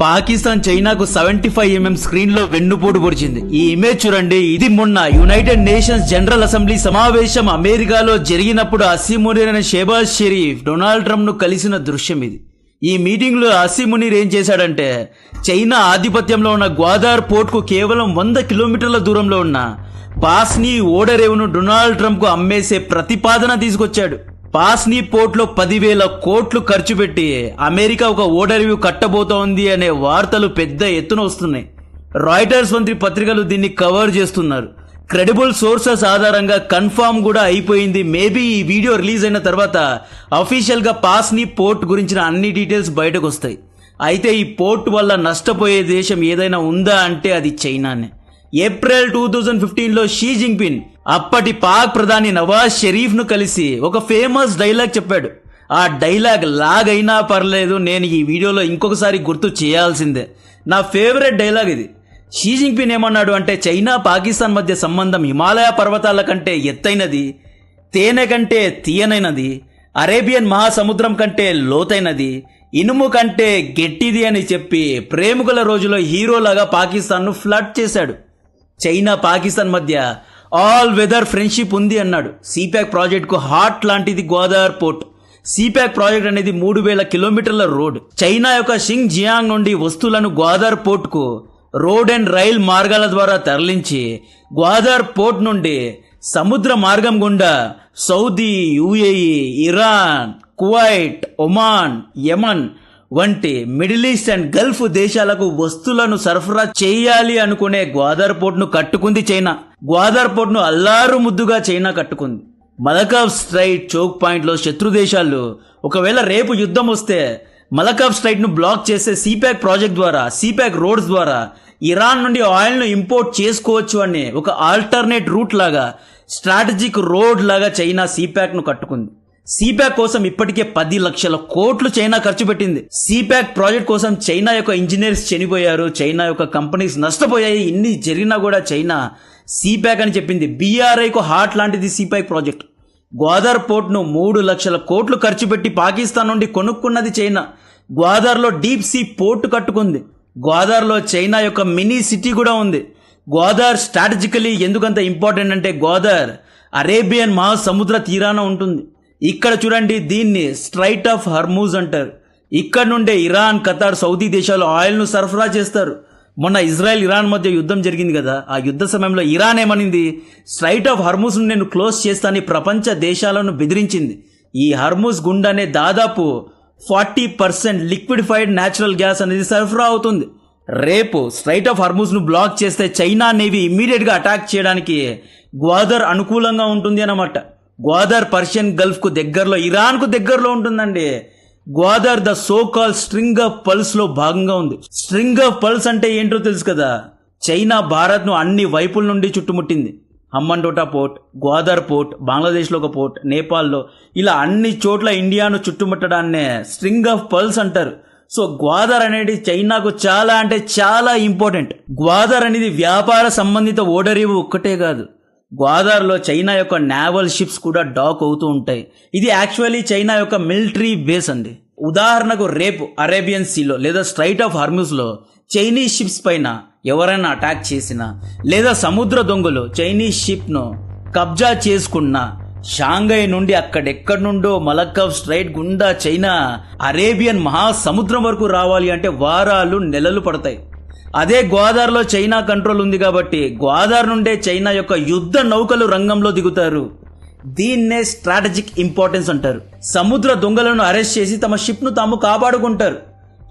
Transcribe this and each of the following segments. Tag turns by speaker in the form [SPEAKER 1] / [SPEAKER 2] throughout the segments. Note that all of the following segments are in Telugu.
[SPEAKER 1] పాకిస్తాన్ చైనాకు 75mm స్క్రీన్ లో వెన్నుపోటు పొడిచింది. ఈ ఇమేజ్ చూడండి. ఇది మొన్న యునైటెడ్ నేషన్స్ జనరల్ అసెంబ్లీ సమావేశం అమెరికాలో జరిగినప్పుడు అసీమునీర్ అనే షెహబాజ్ షరీఫ్ డొనాల్డ్ ట్రంప్ ను కలిసిన దృశ్యం ఇది. ఈ మీటింగ్ లో అసీమునీర్ ఏం చేశాడంటే చైనా ఆధిపత్యంలో ఉన్న గ్వాదార్ పోర్ట్ కు కేవలం 100 కిలోమీటర్ల దూరంలో ఉన్న పాస్నీ ఓడరేవును డొనాల్డ్ ట్రంప్ కు అమ్మేసే ప్రతిపాదన తీసుకొచ్చాడు. పాస్నీ పోర్ట్ లో 10,000 కోట్లు ఖర్చు పెట్టి అమెరికా ఒక ఓడరేవు కట్టబోతోంది అనే వార్తలు పెద్ద ఎత్తున వస్తున్నాయి. రాయిటర్స్ వంటి పత్రికలు దీన్ని కవర్ చేస్తున్నారు. క్రెడిబుల్ సోర్సెస్ ఆధారంగా కన్ఫర్మ్ కూడా అయిపోయింది. మేబీ ఈ వీడియో రిలీజ్ అయిన తర్వాత అఫీషియల్ గా పాస్నీ పోర్ట్ గురించిన అన్ని డీటెయిల్స్ బయటకు వస్తాయి. అయితే ఈ పోర్ట్ వల్ల నష్టపోయే దేశం ఏదైనా ఉందా అంటే అది చైనానే. ఏప్రిల్ 2015లో షీ జింగ్పిన్ అప్పటి పాక్ ప్రధాని నవాజ్ షరీఫ్ ను కలిసి ఒక ఫేమస్ డైలాగ్ చెప్పాడు. ఆ డైలాగ్ లాగైనా పర్లేదు, నేను ఈ వీడియోలో ఇంకొకసారి గుర్తు చేయాల్సిందే. నా ఫేవరెట్ డైలాగ్ ఇది. షీ జింగ్పిన్ ఏమన్నాడు అంటే చైనా పాకిస్తాన్ మధ్య సంబంధం హిమాలయ పర్వతాల కంటే ఎత్తైనది, తేనె కంటే తీయనైనది, అరేబియన్ మహాసముద్రం కంటే లోతైనది, ఇనుము కంటే గట్టిది అని చెప్పి ప్రేమికుల రోజులో హీరోలాగా పాకిస్తాన్ ను ఫ్లడ్ చేశాడు. చైనా పాకిస్తాన్ మధ్య ఆల్ వెదర్ ఫ్రెండ్షిప్ ఉంది అన్నాడు. సిపాక్ ప్రాజెక్ట్ కు హార్ట్ లాంటిది గ్వాదార్ పోర్ట్. సిపాక్ ప్రాజెక్ట్ అనేది 3,000 కిలోమీటర్ల రోడ్. చైనా యొక్క షింగ్ జియాంగ్ నుండి వస్తువులను గ్వాదార్ పోర్ట్ కు రోడ్ అండ్ రైల్ మార్గాల ద్వారా తరలించి గ్వాదార్ పోర్ట్ నుండి సముద్ర మార్గం గుండా Saudi, UAE, Iran, Kuwait, Oman, Yemen వంటి మిడిల్ ఈస్ట్ అండ్ గల్ఫ్ దేశాలకు వస్తువులను సరఫరా చేయాలి అనుకునే గ్వాదార్ పోర్ట్ ను కట్టుకుంది చైనా. గ్వాదార్ పోర్ట్ ను అల్లారు ముద్దుగా చైనా కట్టుకుంది. మలకాబ్ స్ట్రైట్ చోక్ పాయింట్ లో శత్రు దేశాలు ఒకవేళ రేపు యుద్ధం వస్తే మలకాబ్ స్ట్రైట్ ను బ్లాక్ చేసే సిపాక్ ప్రాజెక్ట్ ద్వారా, సిపాక్ రోడ్స్ ద్వారా ఇరాన్ నుండి ఆయిల్ ను ఇంపోర్ట్ చేసుకోవచ్చు అనే ఒక ఆల్టర్నేట్ రూట్ లాగా, స్ట్రాటజిక్ రోడ్ లాగా చైనా సిపాక్ ను కట్టుకుంది. సిపాక్ కోసం ఇప్పటికే 10 లక్షల కోట్లు చైనా ఖర్చు పెట్టింది. సిపాక్ ప్రాజెక్ట్ కోసం చైనా యొక్క ఇంజనీర్స్ చనిపోయారు, చైనా యొక్క కంపెనీస్ నష్టపోయాయి. ఇన్ని జరిగినా కూడా చైనా సిపాక్ అని చెప్పింది. బీఆర్ఐకు హార్ట్ లాంటిది సిపాక్ ప్రాజెక్ట్. గ్వాదార్ పోర్ట్ ను 3 లక్షల కోట్లు ఖర్చు పెట్టి పాకిస్తాన్ నుండి కొనుక్కున్నది చైనా. గ్వాదార్ లో డీప్ సీ పోర్ట్ కట్టుకుంది. గ్వాదార్ లో చైనా యొక్క మినీ సిటీ కూడా ఉంది. గ్వాదార్ స్ట్రాటజికలీ ఎందుకంత ఇంపార్టెంట్ అంటే గ్వాదార్ అరేబియన్ మహాసముద్ర తీరాన ఉంటుంది. ఇక్కడ చూడండి, దీన్ని స్ట్రైట్ ఆఫ్ హర్మూజ్ అంటారు. ఇక్కడ నుండే ఇరాన్, ఖతార్, సౌదీ దేశాలు ఆయిల్ ను సరఫరా చేస్తారు. మొన్న ఇజ్రాయెల్, ఇరాన్ మధ్య యుద్ధం జరిగింది కదా, ఆ యుద్ధ సమయంలో ఇరాన్ ఏమనింది, స్ట్రైట్ ఆఫ్ హర్మూజ్ ను నేను క్లోజ్ చేస్తానని ప్రపంచ దేశాలను బెదిరించింది. ఈ హర్మూజ్ గుండానే దాదాపు 40% లిక్విడిఫైడ్ న్యాచురల్ గ్యాస్ అనేది సరఫరా అవుతుంది. రేపు స్ట్రైట్ ఆఫ్ హర్మూజ్ ను బ్లాక్ చేస్తే చైనా నేవీ ఇమ్మీడియట్ గా అటాక్ చేయడానికి గ్వాదార్ అనుకూలంగా ఉంటుంది అన్నమాట. గ్వాదార్ పర్షియన్ గల్ఫ్ కు దగ్గరలో, ఇరాన్ కు దగ్గరలో ఉంటుందండి. Gwadar the so called string of pearls లో భాగంగా ఉంది. స్ట్రింగ్ ఆఫ్ పల్స్ అంటే ఏంటో తెలుసు కదా. చైనా భారత్ ను అన్ని వైపుల నుండి చుట్టుముట్టింది. హమ్మన్టోటా పోర్ట్, గ్వాదార్ పోర్ట్, బంగ్లాదేశ్ లో ఒక పోర్ట్, నేపాల్లో, ఇలా అన్ని చోట్ల ఇండియాను చుట్టుముట్టడాన్నే స్ట్రింగ్ ఆఫ్ పల్స్ అంటారు. సో గ్వాదార్ అనేది చైనాకు చాలా అంటే చాలా ఇంపార్టెంట్. గ్వాదార్ అనేది వ్యాపార సంబంధిత ఓడరేవు ఒక్కటే కాదు, గ్వాదార్ లో చైనా యొక్క నేవల్ షిప్స్ కూడా డాక్ అవుతూ ఉంటాయి. ఇది యాక్చువల్లీ చైనా యొక్క మిలిటరీ బేస్ అండి. ఉదాహరణకు రేపు అరేబియన్ సీలో లేదా స్ట్రైట్ ఆఫ్ హార్మూజ్ లో చైనీస్ షిప్స్ పైన ఎవరైనా అటాక్ చేసినా, లేదా సముద్ర దొంగలు చైనీస్ షిప్ ను కబ్జా చేసుకున్నా, షాంఘై నుండి అక్కడెక్కడి నుండో మలక్కాబ్ స్ట్రైట్ గుండా చైనా అరేబియన్ మహాసముద్రం వరకు రావాలి అంటే వారాలు, నెలలు పడతాయి. అదే గ్వాదార్ లో చైనా కంట్రోల్ ఉంది కాబట్టి గ్వాదార్ నుండే చైనా యొక్క యుద్ధ నౌకలు రంగంలో దిగుతారు. దీన్నే స్ట్రాటజిక్ ఇంపార్టెన్స్ అంటారు. సముద్ర దొంగలను అరెస్ట్ చేసి తమ షిప్ ను తాము కాపాడుకుంటారు.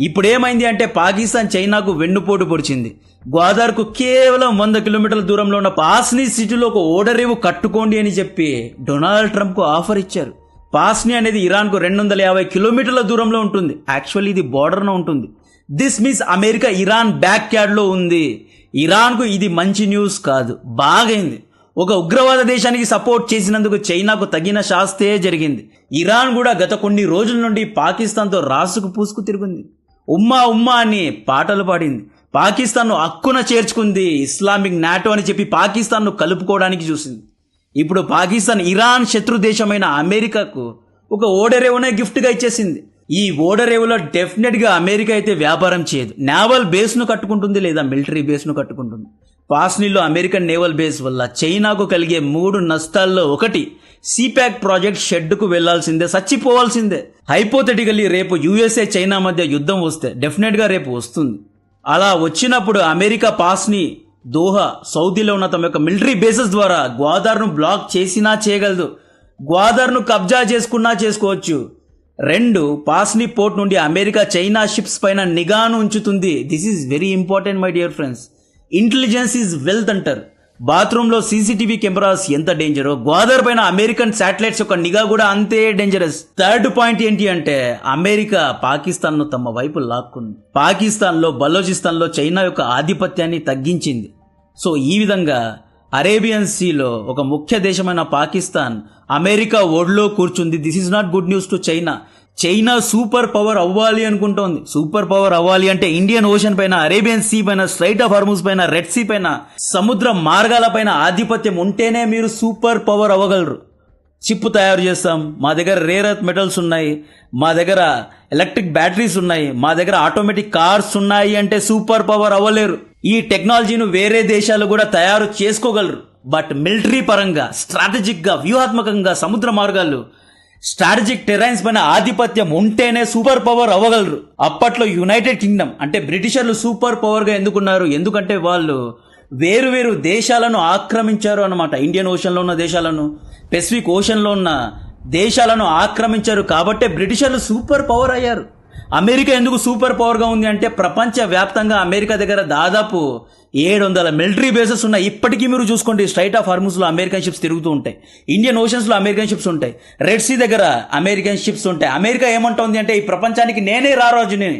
[SPEAKER 1] ఇప్పుడేమైంది అంటే పాకిస్తాన్ చైనాకు వెన్నుపోటు పొడిచింది. గ్వాదార్ కు కేవలం 100 కిలోమీటర్ల దూరంలో ఉన్న పాస్నీ సిటీలో ఒక ఓడరేవు కట్టుకోండి అని చెప్పి డొనాల్డ్ ట్రంప్ కు ఆఫర్ ఇచ్చారు. పాస్నీ అనేది ఇరాన్ కు 250 కిలోమీటర్ల దూరంలో ఉంటుంది. యాక్చువల్లీ ఇది బార్డర్ లో ఉంటుంది. This means America Iran back yard లో ఉంది. ఇరాన్ కు ఇది మంచి న్యూస్ కాదు, బాగైంది. ఒక ఉగ్రవాద దేశానికి సపోర్ట్ చేసినందుకు చైనాకు తగిన శాస్తే జరిగింది. ఇరాన్ కూడా గత కొన్ని రోజుల నుండి పాకిస్తాన్ తో రాసుకు పూసుకు తిరిగింది. ఉమ్మా ఉమ్మా అని పాటలు పాడింది. పాకిస్తాన్ ను హక్కున చేర్చుకుంది. ఇస్లామిక్ నాటో అని చెప్పి పాకిస్తాన్ ను కలుపుకోవడానికి చూసింది. ఇప్పుడు పాకిస్తాన్ ఇరాన్ శత్రు దేశమైన అమెరికాకు ఒక ఓడరేవునే గిఫ్ట్ గా ఇచ్చేసింది. ఈ ఓడరేవులో డెఫినెట్ గా అమెరికా అయితే వ్యాపారం చేయదు. నేవల్ బేస్ ను కట్టుకుంటుంది లేదా మిలిటరీ బేస్ ను కట్టుకుంటుంది. పాస్నీలో అమెరికన్ నేవల్ బేస్ వల్ల చైనాకు కలిగే 3 నష్టాల్లో ఒకటి సిపాక్ ప్రాజెక్ట్ షెడ్కు వెళ్లాల్సిందే, చచ్చిపోవాల్సిందే. హైపోథెటికల్లీ రేపు యుఎస్ఏ చైనా మధ్య యుద్ధం వస్తే డెఫినెట్ గా రేపు వస్తుంది. అలా వచ్చినప్పుడు అమెరికా పాస్ని దోహా సౌదీలో ఉన్న తమ యొక్క మిలిటరీ బేసెస్ ద్వారా గ్వాదార్ను బ్లాక్ చేసినా చేయగలదు, గ్వాదార్ను కబ్జా చేసుకున్నా చేసుకోవచ్చు. 2 పాస్ని పోర్ట్ నుండి అమెరికా చైనా షిప్స్ పైన నిఘాను ఉంచుతుంది. This is very important my dear friends. Intelligence is wealth అంటారు. బాత్రూంలో సీసీటీవీ కెమెరాస్ ఎంత డేంజరో, గ్వాదర్ పైన అమెరికన్ శాటిలైట్స్ యొక్క నిఘా కూడా అంతే డేంజరస్. థర్డ్ పాయింట్ ఏంటి అంటే అమెరికా పాకిస్తాన్ ను తమ వైపు లాక్కుంది. పాకిస్తాన్ లో బలోచిస్తాన్ లో చైనా యొక్క ఆధిపత్యాన్ని తగ్గించింది. సో ఈ విధంగా అరేబియన్ సీలో ఒక ముఖ్య దేశమైన పాకిస్తాన్ అమెరికా ఒడిలో కూర్చుంది. This is not good news to China. China super power అవ్వాలి అనుకుంటోంది. సూపర్ పవర్ అవ్వాలి అంటే ఇండియన్ ఓషన్ పైన, అరేబియన్ సీ పైన, స్ట్రైట్ ఆఫ్ హార్మూజ్ పైన, రెడ్ సీ పైన, సముద్ర మార్గాల పైన ఆధిపత్యం ఉంటేనే మీరు సూపర్ పవర్ అవ్వగలరు. చిప్ తయారు చేస్తాం, మా దగ్గర రేర్ ఎర్త్ మెటల్స్ ఉన్నాయి, మా దగ్గర ఎలక్ట్రిక్ బ్యాటరీస్ ఉన్నాయి, మా దగ్గర ఆటోమేటిక్ కార్స్ ఉన్నాయి అంటే సూపర్ పవర్ అవ్వలేరు. ఈ టెక్నాలజీని వేరే దేశాలు కూడా తయారు చేసుకోగలరు. బట్ మిలిటరీ పరంగా, స్ట్రాటజిక్ గా, వ్యూహాత్మకంగా సముద్ర మార్గాలు, స్ట్రాటజిక్ టెరైన్స్ పైన ఆధిపత్యం ఉంటేనే సూపర్ పవర్ అవ్వగలరు. అప్పట్లో యునైటెడ్ కింగ్డమ్ అంటే బ్రిటిషర్లు సూపర్ పవర్ గా ఎందుకున్నారు? ఎందుకంటే వాళ్ళు వేరు వేరు దేశాలను ఆక్రమించారు అన్నమాట. ఇండియన్ ఓషన్ లో ఉన్న దేశాలను, పెసిఫిక్ ఓషన్ లో ఉన్న దేశాలను ఆక్రమించారు కాబట్టే బ్రిటిషర్లు సూపర్ పవర్ అయ్యారు. అమెరికా ఎందుకు సూపర్ పవర్ గా ఉంది అంటే ప్రపంచ వ్యాప్తంగా అమెరికా దగ్గర దాదాపు 700 మిలిటరీ బేసెస్ ఉన్నాయి. ఇప్పటికీ మీరు చూసుకోండి, స్ట్రైట్ ఆఫ్ హార్మూజ్ లో అమెరికన్ షిప్స్ తిరుగుతూ ఉంటాయి, ఇండియన్ ఓషన్స్ లో అమెరికన్ షిప్స్ ఉంటాయి, రెడ్ సీ దగ్గర అమెరికన్ షిప్స్ ఉంటాయి. అమెరికా ఏమంటోంది అంటే ఈ ప్రపంచానికి నేనే రారాజుని,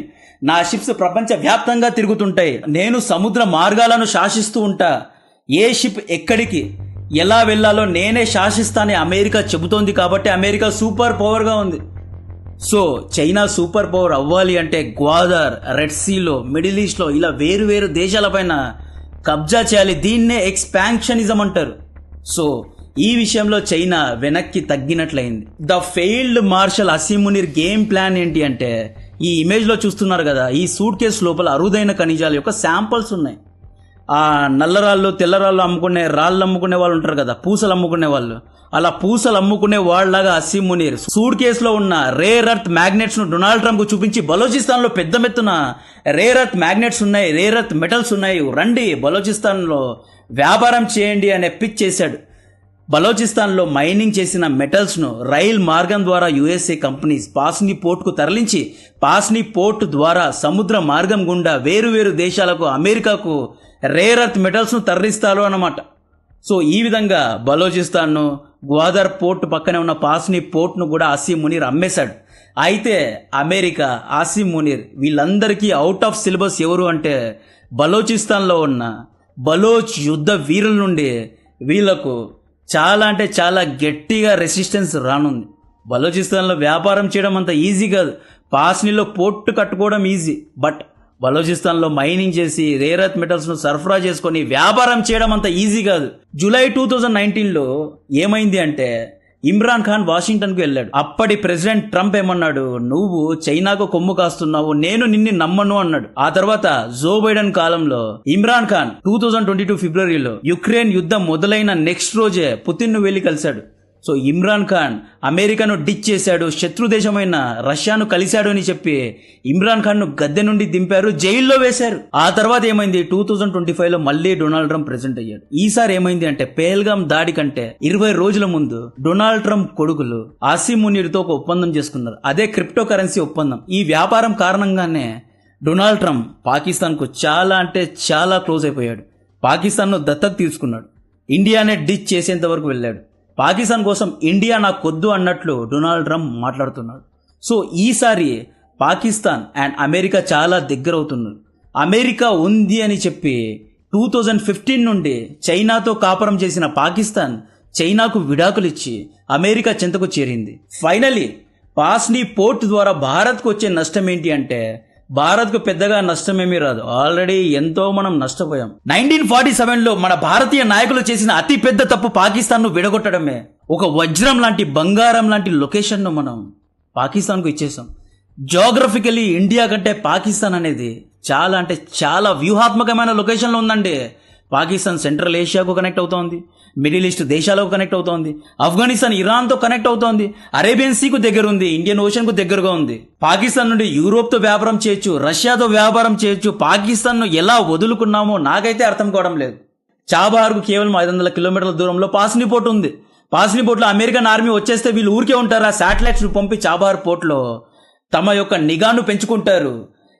[SPEAKER 1] నా షిప్స్ ప్రపంచ వ్యాప్తంగా తిరుగుతుంటాయి, నేను సముద్ర మార్గాలను శాసిస్తూ ఉంటా, ఏ షిప్ ఎక్కడికి ఎలా వెళ్లాలో నేనే శాసిస్తానని అమెరికా చెబుతోంది. కాబట్టి అమెరికా సూపర్ పవర్ గా ఉంది. సో చైనా సూపర్ పవర్ అవ్వాలి అంటే గ్వాదర్, రెడ్ సీలో, మిడిల్ ఈస్ట్ లో ఇలా వేరు వేరు దేశాలపైన కబ్జా చేయాలి. దీన్నే ఎక్స్పాన్షనిజం అంటారు. సో ఈ విషయంలో చైనా వెనక్కి తగ్గినట్లయింది. The failed marshal Asim Munir game plan ఏంటి అంటే ఈ ఇమేజ్ లో చూస్తున్నారు కదా, ఈ సూట్ కేసు లోపల అరుదైన ఖనిజాల యొక్క శాంపుల్స్ ఉన్నాయి. ఆ నల్లరాళ్ళు, తెల్లరాళ్ళు అమ్ముకునే, రాళ్ళు అమ్ముకునే వాళ్ళు ఉంటారు కదా, పూసలు అమ్ముకునే వాళ్ళు, అలా పూసలు అమ్ముకునే వాళ్ళలాగా అసీం మునీర్ సూట్ కేసులో ఉన్న రేర్ ఎర్త్ మ్యాగ్నెట్స్ ను డొనాల్డ్ ట్రంప్ కు చూపించి బలోచిస్తాన్ లో పెద్ద మెత్తున రేర్ ఎర్త్ మ్యాగ్నెట్స్ ఉన్నాయి, రేర్ ఎర్త్ మెటల్స్ ఉన్నాయి, రండి బలోచిస్తాన్ లో వ్యాపారం చేయండి అనే పిచ్ చేశాడు. బలోచిస్తాన్ లో మైనింగ్ చేసిన మెటల్స్ ను రైల్ మార్గం ద్వారా యుఎస్ఏ కంపెనీస్ పాస్ని పోర్ట్ కు తరలించి పాస్ని పోర్ట్ ద్వారా సముద్ర మార్గం గుండా వేరు వేరు దేశాలకు, అమెరికాకు రేర్ ఎర్త్ మెటల్స్ ను తరలిస్తారు అన్నమాట. సో ఈ విధంగా బలోచిస్తాన్ ను, గ్వాదర్ పోర్ట్ పక్కనే ఉన్న పాస్ని పోర్ట్ ను కూడా అసీం మునీర్ అమ్మేశాడు. అయితే అమెరికా, అసీం మునీర్ వీళ్ళందరికీ అవుట్ ఆఫ్ సిలబస్ ఎవరు అంటే బలోచిస్తాన్ లో ఉన్న బలోచ్ యుద్ధ వీరుల నుండి వీళ్లకు చాలా అంటే చాలా గట్టిగా రెసిస్టెన్స్ రానుంది. బలోచిస్తాన్లో వ్యాపారం చేయడం అంత ఈజీ కాదు. పాస్నీలో పోర్ట్ కట్టుకోవడం ఈజీ, బట్ బలోచిస్తాన్లో మైనింగ్ చేసి రేర్ ఎర్త్ మెటల్స్ ను సరఫరా చేసుకొని వ్యాపారం చేయడం అంత ఈజీ కాదు. జూలై 2019లో ఏమైంది అంటే ఇమ్రాన్ ఖాన్ వాషింగ్టన్ కు వెళ్ళాడు. అప్పటి ప్రెసిడెంట్ ట్రంప్ ఏమన్నాడు, నువ్వు చైనాకు కొమ్ము కాస్తున్నావు, నేను నిన్ను నమ్మను అన్నాడు. ఆ తర్వాత జో బైడెన్ కాలంలో ఇమ్రాన్ ఖాన్ 2022 ఫిబ్రవరిలో యుక్రెయిన్ యుద్ధం మొదలైన నెక్స్ట్ రోజే పుతిన్ ను వెళ్లి కలిశాడు. సో ఇమ్రాన్ ఖాన్ అమెరికాను డిచ్ చేశాడు, శత్రు దేశమైన రష్యాను కలిశాడు అని చెప్పి ఇమ్రాన్ ఖాన్ ను గద్దె నుండి దింపారు, జైల్లో వేశారు. ఆ తర్వాత ఏమైంది, 2025లో మళ్ళీ డొనాల్డ్ ట్రంప్ ప్రెసిడెంట్ అయ్యాడు. ఈసారి ఏమైంది అంటే పేల్గాం దాడి కంటే 20 రోజుల ముందు డొనాల్డ్ ట్రంప్ కొడుకులు అసీం మునీర్ తో ఒక ఒప్పందం చేసుకున్నారు. అదే క్రిప్టో కరెన్సీ ఒప్పందం. ఈ వ్యాపారం కారణంగానే డొనాల్డ్ ట్రంప్ పాకిస్తాన్ కు చాలా అంటే చాలా క్లోజ్ అయిపోయాడు. పాకిస్తాన్ ను దత్తత తీసుకున్నాడు, ఇండియానే డిచ్ చేసేంత వరకు వెళ్ళాడు. పాకిస్తాన్ కోసం ఇండియా నాకొద్దు అన్నట్లు డొనాల్డ్ ట్రంప్ మాట్లాడుతున్నాడు. సో ఈసారి పాకిస్తాన్ అండ్ అమెరికా చాలా దగ్గర అవుతున్నారు. అమెరికా ఉంది అని చెప్పి 2015 నుండి చైనాతో కాపురం చేసిన పాకిస్తాన్ చైనాకు విడాకులు ఇచ్చి అమెరికా చెంతకు చేరింది. ఫైనలీ పాస్ని పోర్ట్ ద్వారా భారత్కు వచ్చే నష్టం ఏంటి అంటే భారత్కు పెద్దగా నష్టమేమీ రాదు, ఆల్రెడీ ఎంతో మనం నష్టపోయాం. 1947లో మన భారతీయ నాయకులు చేసిన అతి పెద్ద తప్పు పాకిస్తాన్ ను విడగొట్టడమే. ఒక వజ్రం లాంటి, బంగారం లాంటి లొకేషన్ ను మనం పాకిస్తాన్ కు ఇచ్చేసాం. జోగ్రఫికలీ ఇండియా కంటే పాకిస్తాన్ అనేది చాలా అంటే చాలా వ్యూహాత్మకమైన లొకేషన్లో ఉందండి. పాకిస్తాన్ సెంట్రల్ ఏషియాకు కనెక్ట్ అవుతోంది, మిడిల్ ఈస్ట్ దేశాలకు కనెక్ట్ అవుతోంది, ఆఫ్ఘనిస్తాన్ ఇరాన్తో కనెక్ట్ అవుతోంది, అరేబియన్ సీకు దగ్గర ఉంది, ఇండియన్ ఓషన్కు దగ్గరగా ఉంది. పాకిస్తాన్ నుండి యూరోప్తో వ్యాపారం చేయొచ్చు, రష్యాతో వ్యాపారం చేయొచ్చు. పాకిస్తాన్ను ఎలా వదులుకున్నామో నాకైతే అర్థం కావడం లేదు. చాబహార్కు కేవలం 500 కిలోమీటర్ల దూరంలో పాస్ని పోర్ట్ ఉంది. పాస్ని పోర్ట్లో అమెరికన్ ఆర్మీ వచ్చేస్తే వీళ్ళు ఊరికే ఉంటారు. ఆ శాటిలైట్స్ పంపి చాబహార్ పోర్ట్లో తమ యొక్క నిఘాను పెంచుకుంటారు.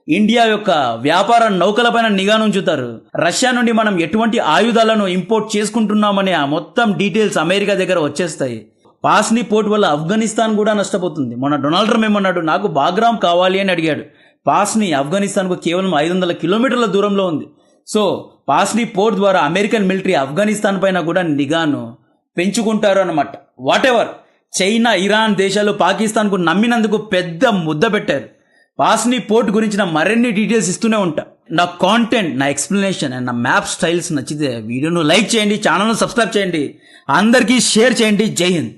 [SPEAKER 1] ఇండియా యొక్క వ్యాపార నౌకలపైన నిఘాను ఉంచుతారు. రష్యా నుండి మనం ఎటువంటి ఆయుధాలను ఇంపోర్ట్ చేసుకుంటున్నామనే ఆ మొత్తం డీటెయిల్స్ అమెరికా దగ్గర వచ్చేస్తాయి. పాస్ని పోర్ట్ వల్ల ఆఫ్ఘనిస్తాన్ కూడా నష్టపోతుంది. మొన్న డొనాల్డ్ ట్రంప్ ఏమన్నాడు, నాకు బాగ్రామ్ కావాలి అని అడిగాడు. పాస్ని ఆఫ్ఘనిస్తాన్కు కేవలం 500 కిలోమీటర్ల దూరంలో ఉంది. సో పాస్ని పోర్ట్ ద్వారా అమెరికన్ మిలిటరీ ఆఫ్ఘనిస్తాన్ పైన కూడా నిఘాను పెంచుకుంటారు అన్నమాట. వాట్ ఎవర్, చైనా, ఇరాన్ దేశాలు పాకిస్తాన్కు నమ్మినందుకు పెద్ద ముద్ద పెట్టారు. పాస్ని పోర్ట్ గురించిన మరిన్ని డీటెయిల్స్ ఇస్తూనే ఉంటా. నా కాంటెంట్, నా ఎక్స్ప్లెనేషన్ అండ్ నా మ్యాప్ స్టైల్స్ నచ్చితే వీడియోను లైక్ చేయండి, ఛానల్ను సబ్స్క్రైబ్ చేయండి, అందరికీ షేర్ చేయండి. జై హింద్.